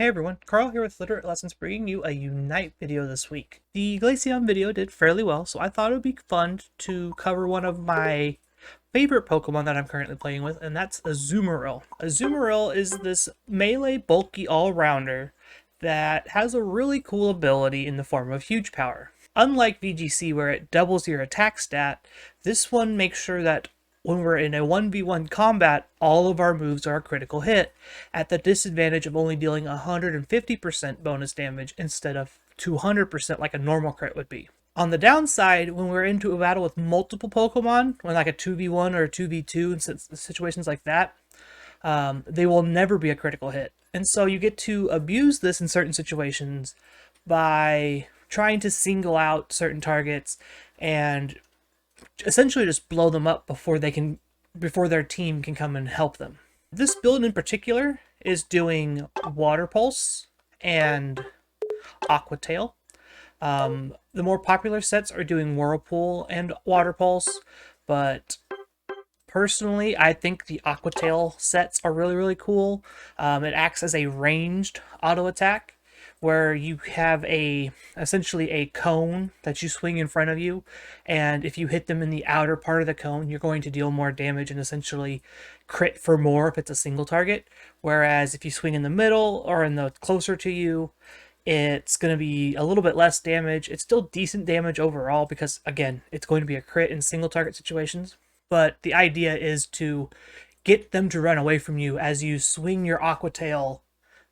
Hey everyone, Carl here with Literate Lessons, bringing you a Unite video this week. The Glaceon video did fairly well, so I thought it would be fun to cover one of my favorite Pokemon that I'm currently playing with, and that's Azumarill. Azumarill is this melee bulky all-rounder that has a really cool ability in the form of huge power. Unlike VGC where it doubles your attack stat, this one makes sure that when we're in a 1v1 combat, all of our moves are a critical hit, at the disadvantage of only dealing 150% bonus damage instead of 200% like a normal crit would be. On the downside, when we're into a battle with multiple Pokemon, when like a 2v1 or a 2v2 in situations like that, they will never be a critical hit. And so you get to abuse this in certain situations by trying to single out certain targets and essentially just blow them up before their team can come and help them. This build in particular is doing Water Pulse and Aqua Tail. The more popular sets are doing Whirlpool and Water Pulse, but personally, I think the Aqua Tail sets are really cool. It acts as a ranged auto attack, where you have essentially a cone that you swing in front of you, and if you hit them in the outer part of the cone, you're going to deal more damage and essentially crit for more if it's a single target. Whereas if you swing in the middle or in the closer to you, it's going to be a little bit less damage. It's still decent damage overall because, again, it's going to be a crit in single target situations. But the idea is to get them to run away from you as you swing your Aqua Tail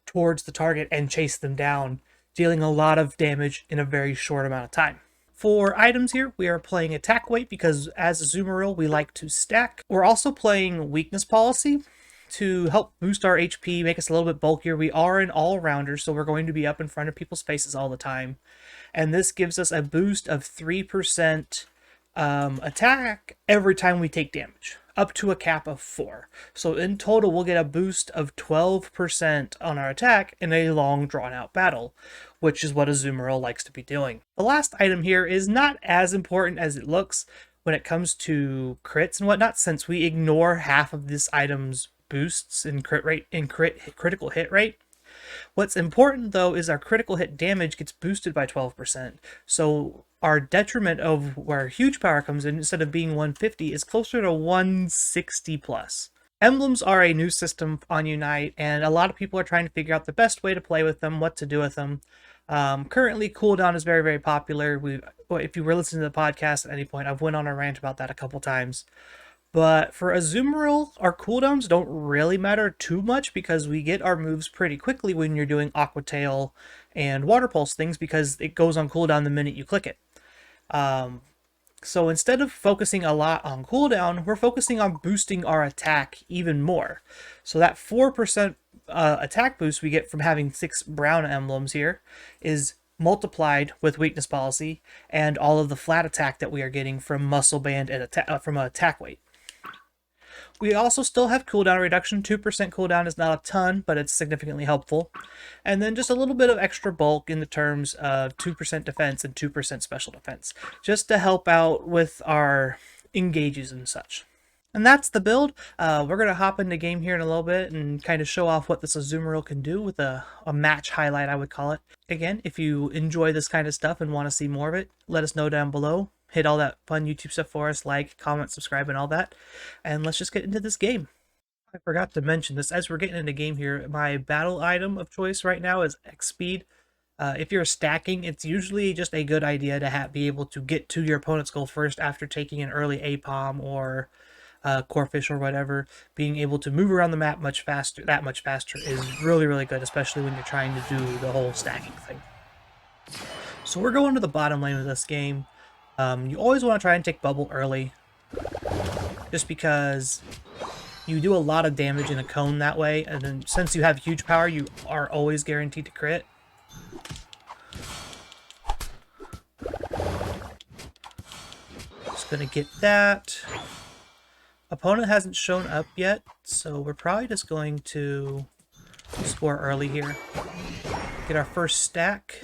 towards the target and chase them down, dealing a lot of damage in a very short amount of time. For items here, we are playing Attack Weight because as Azumarill, we like to stack. We're also playing Weakness Policy to help boost our HP, make us a little bit bulkier. We are an all-rounder, so we're going to be up in front of people's faces all the time. And this gives us a boost of 3% attack every time we take damage, up to a cap of 4. So in total, we'll get a boost of 12% on our attack in a long, drawn-out battle, which is what Azumarill likes to be doing. The last item here is not as important as it looks when it comes to crits and whatnot, since we ignore half of this item's boosts in crit rate and critical hit rate. What's important, though, is our critical hit damage gets boosted by 12%. So our detriment of where huge power comes in, instead of being 150, is closer to 160 plus. Emblems are a new system on Unite, and a lot of people are trying to figure out the best way to play with them, what to do with them. Currently, cooldown is very popular. If you were listening to the podcast at any point, I've went on a rant about that a couple times. But for Azumarill, our cooldowns don't really matter too much because we get our moves pretty quickly when you're doing Aqua Tail and Water Pulse things, because it goes on cooldown the minute you click it. So instead of focusing a lot on cooldown, we're focusing on boosting our attack even more. So that 4% attack boost we get from having 6 brown emblems here is multiplied with Weakness Policy and all of the flat attack that we are getting from Muscle Band and from Attack Weight. We also still have cooldown reduction. 2% cooldown is not a ton, but it's significantly helpful. And then just a little bit of extra bulk in the terms of 2% defense and 2% special defense, just to help out with our engages and such. And that's the build. We're going to hop into game here in a little bit and kind of show off what this Azumarill can do with a match highlight, I would call it. Again, if you enjoy this kind of stuff and want to see more of it, let us know down below. Hit all that fun YouTube stuff for us, like, comment, subscribe, and all that. And let's just get into this game. I forgot to mention this. As we're getting into game here, my battle item of choice right now is X Speed. If you're stacking, it's usually just a good idea to be able to get to your opponent's goal first after taking an early APOM or Corphish or whatever. Being able to move around the map much faster is really good, especially when you're trying to do the whole stacking thing. So we're going to the bottom lane of this game. You always want to try and take Bubble early, just because you do a lot of damage in a cone that way, and then since you have huge power, you are always guaranteed to crit. Just gonna get that. Opponent hasn't shown up yet, so we're probably just going to score early here. Get our first stack.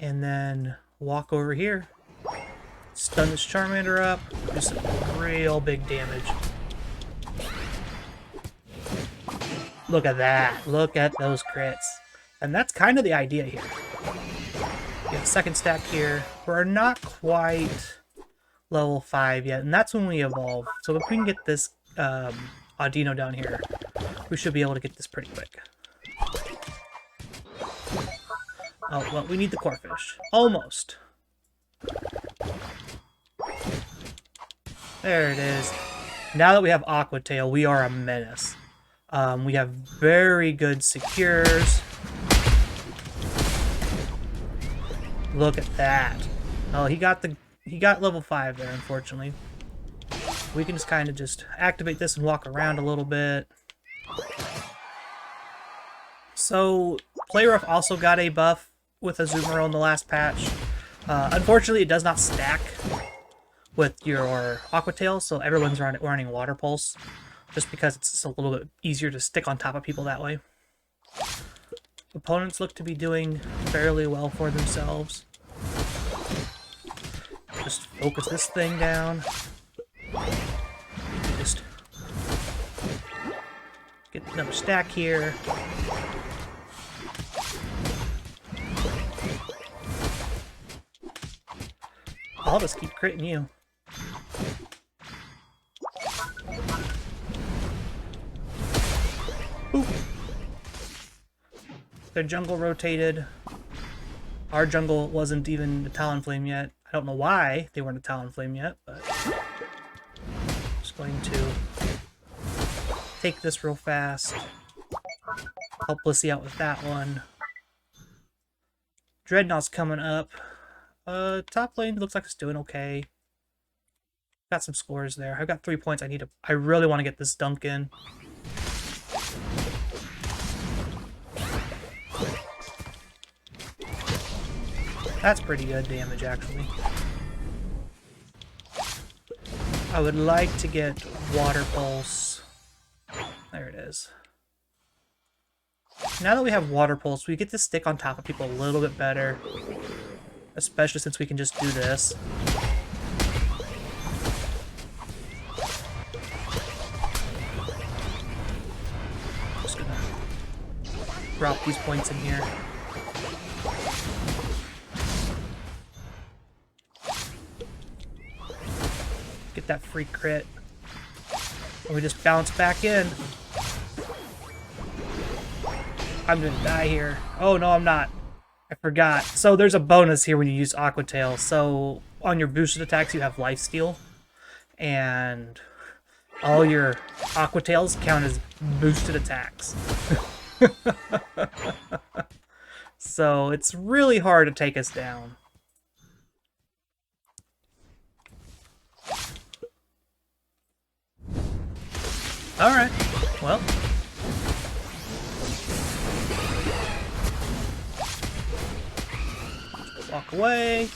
And then walk over here, stun this Charmander up, do some real big damage. Look at that. Look at those crits. And that's kind of the idea here. We have second stack here. We're not quite level 5 yet, and that's when we evolve. So if we can get this Audino down here, we should be able to get this pretty quick. Oh, well, we need the Corphish. Almost. There it is. Now that we have Aqua Tail, we are a menace. We have very good secures. Look at that. Oh, he got level 5 there, unfortunately. We can just kind of just activate this and walk around a little bit. So, Playrough also got a buff with Azumarill in the last patch. Unfortunately, it does not stack with your Aqua Tail, so everyone's running Water Pulse, just because it's just a little bit easier to stick on top of people that way. Opponents look to be doing fairly well for themselves. Just focus this thing down. Just get another stack here. I'll just keep critting you. Boop. Their jungle rotated. Our jungle wasn't even the Talonflame yet. I don't know why they weren't a Talonflame yet, but I'm just going to take this real fast. Help Blissey out with that one. Dreadnought's coming up. Top lane looks like it's doing okay. Got some scores there. I've got 3 points. I really want to get this dunk in. That's pretty good damage, actually. I would like to get Water Pulse. There it is. Now that we have Water Pulse, we get to stick on top of people a little bit better. Especially since we can just do this. Just gonna drop these points in here. Get that free crit. And we just bounce back in. I'm gonna die here. Oh no, I'm not. I forgot. So there's a bonus here when you use Aqua Tail. So on your boosted attacks you have Lifesteal. And all your Aqua Tails count as boosted attacks. So it's really hard to take us down. Alright, well. Walk away.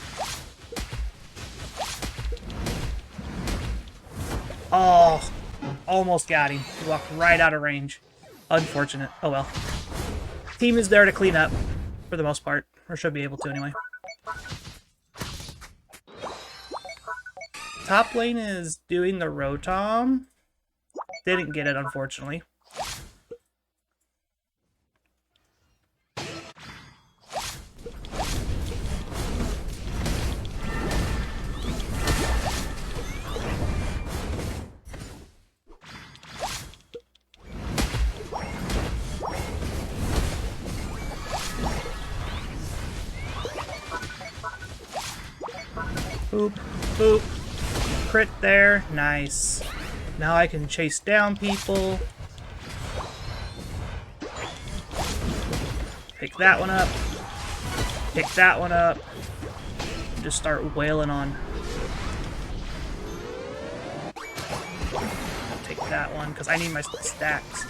Oh, almost got him. He walked right out of range. Unfortunate. Oh well. Team is there to clean up, for the most part. Or should be able to anyway. Top lane is doing the Rotom. Didn't get it, unfortunately. Boop, boop. Crit there. Nice. Now I can chase down people. Pick that one up. Pick that one up. Just start wailing on. I'll take that one because I need my stacks.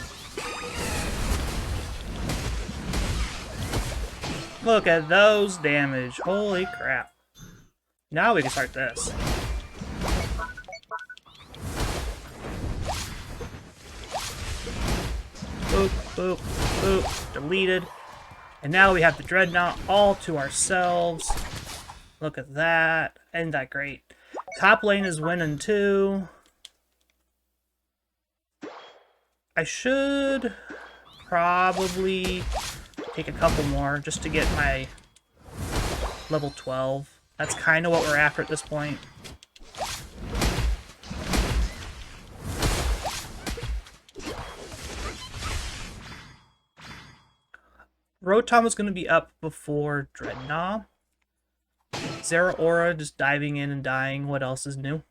Look at those damage. Holy crap. Now we can start this. Boop, boop, boop. Deleted. And now we have the Dreadnought all to ourselves. Look at that. Isn't that great? Top lane is winning too. I should probably take a couple more just to get my level 12. That's kind of what we're after at this point. Rotom is going to be up before Dreadnought. Zeraora just diving in and dying. What else is new?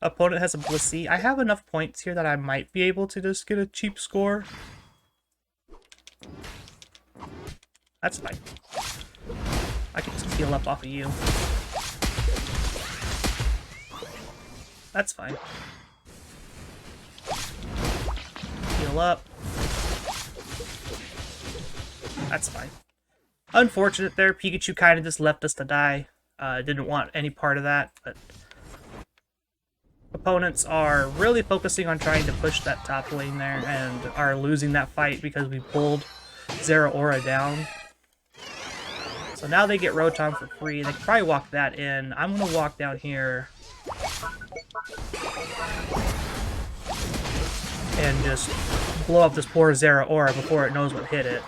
Opponent has a Blissey. I have enough points here that I might be able to just get a cheap score. That's fine. I can just heal up off of you. That's fine. Heal up. That's fine. Unfortunate there. Pikachu kind of just left us to die. Didn't want any part of that, but opponents are really focusing on trying to push that top lane there and are losing that fight because we pulled Zeraora down. So now they get Rotom for free. They can probably walk that in. I'm going to walk down here and just blow up this poor Zeraora before it knows what hit it.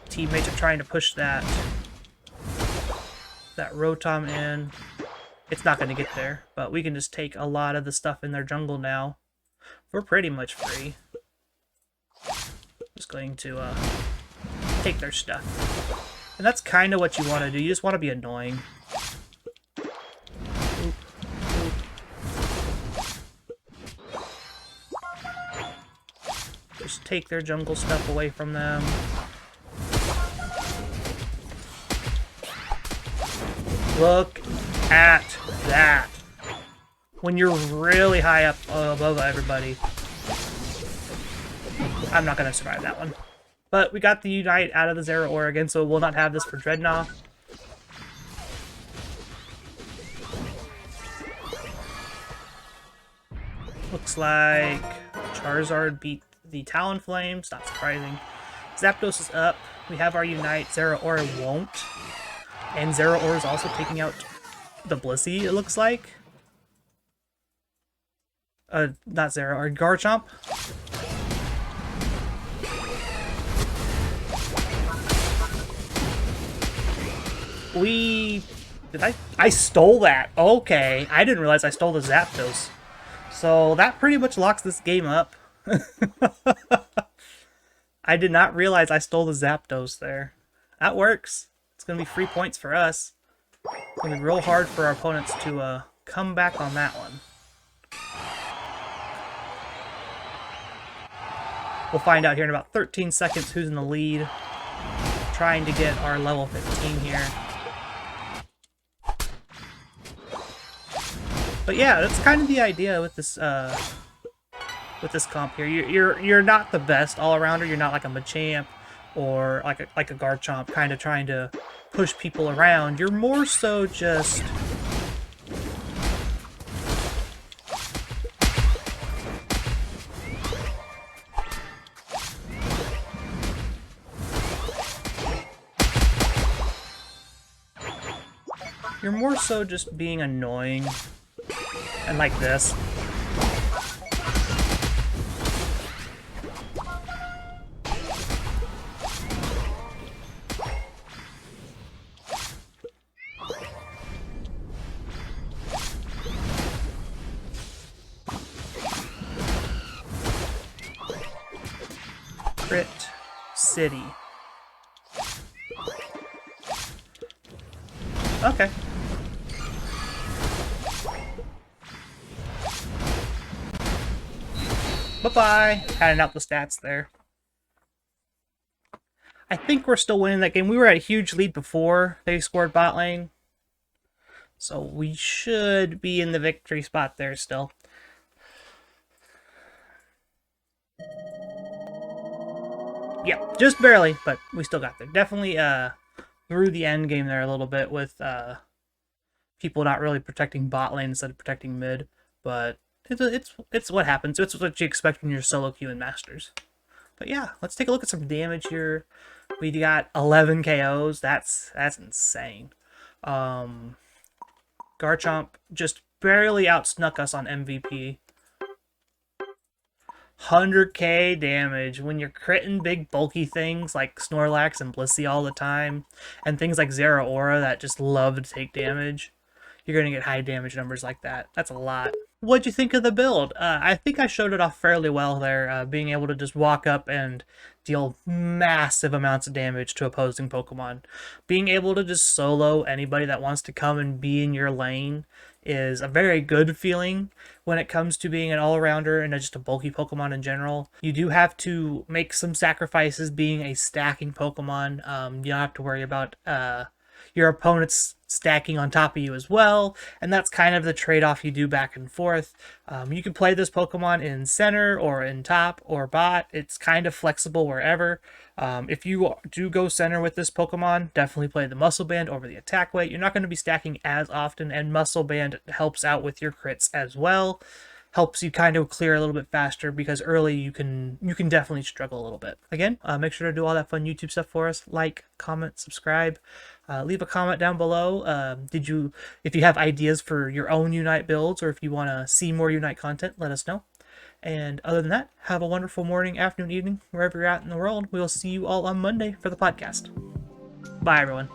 Teammates are trying to push that Rotom in. It's not going to get there, but we can just take a lot of the stuff in their jungle now. We're pretty much free. Just going to take their stuff. And that's kind of what you want to do. You just want to be annoying. Oop, oop. Just take their jungle stuff away from them. Look at that. When you're really high up above everybody. I'm not going to survive that one. But we got the Unite out of the Zeraora again, so we'll not have this for Dreadnought. Looks like Charizard beat the Talonflames. Not surprising. Zapdos is up. We have our Unite. Zeraora won't. And Zeraora is also taking out the Blissey, it looks like. Not Zeraora, Garchomp. I stole that. Okay, I didn't realize I stole the Zapdos. So that pretty much locks this game up. I did not realize I stole the Zapdos there. That works. It's going to be free points for us. It's going to be real hard for our opponents to come back on that one. We'll find out here in about 13 seconds who's in the lead. Trying to get our level 15 here. But yeah, that's kind of the idea with this comp here. You're not the best all-arounder. You're not like a Machamp or like a Garchomp, kind of trying to push people around. You're more so just being annoying. And like this. Crit City. Okay. Bye-bye. Adding out the stats there. I think we're still winning that game. We were at a huge lead before they scored bot lane. So we should be in the victory spot there still. Yeah, just barely, but we still got there. Definitely through the end game there a little bit with people not really protecting bot lane instead of protecting mid. But it's what happens. It's what you expect when you're solo queue in Masters. But yeah, let's take a look at some damage here. We got 11 KOs. That's insane. Garchomp just barely outsnuck us on MVP. 100k damage when you're critting big bulky things like Snorlax and Blissey all the time, and things like Zeraora that just love to take damage. You're going to get high damage numbers like that. That's a lot. What'd you think of the build? I think I showed it off fairly well there, being able to just walk up and deal massive amounts of damage to opposing Pokemon. Being able to just solo anybody that wants to come and be in your lane is a very good feeling when it comes to being an all-rounder and just a bulky Pokemon in general. You do have to make some sacrifices being a stacking Pokemon. You don't have to worry about your opponent's stacking on top of you as well, and that's kind of the trade-off you do back and forth. You can play this Pokemon in center or in top or bot. It's kind of flexible wherever. If you do go center with this Pokemon, definitely play the Muscle Band over the attack weight. You're not going to be stacking as often, and Muscle Band helps out with your crits as well. Helps you kind of clear a little bit faster, because early you can definitely struggle a little bit. Again, make sure to do all that fun YouTube stuff for us. Like, comment, subscribe. Leave a comment down below. If you have ideas for your own Unite builds, or if you want to see more Unite content, let us know. And other than that, have a wonderful morning, afternoon, evening, wherever you're at in the world. We'll see you all on Monday for the podcast. Bye, everyone.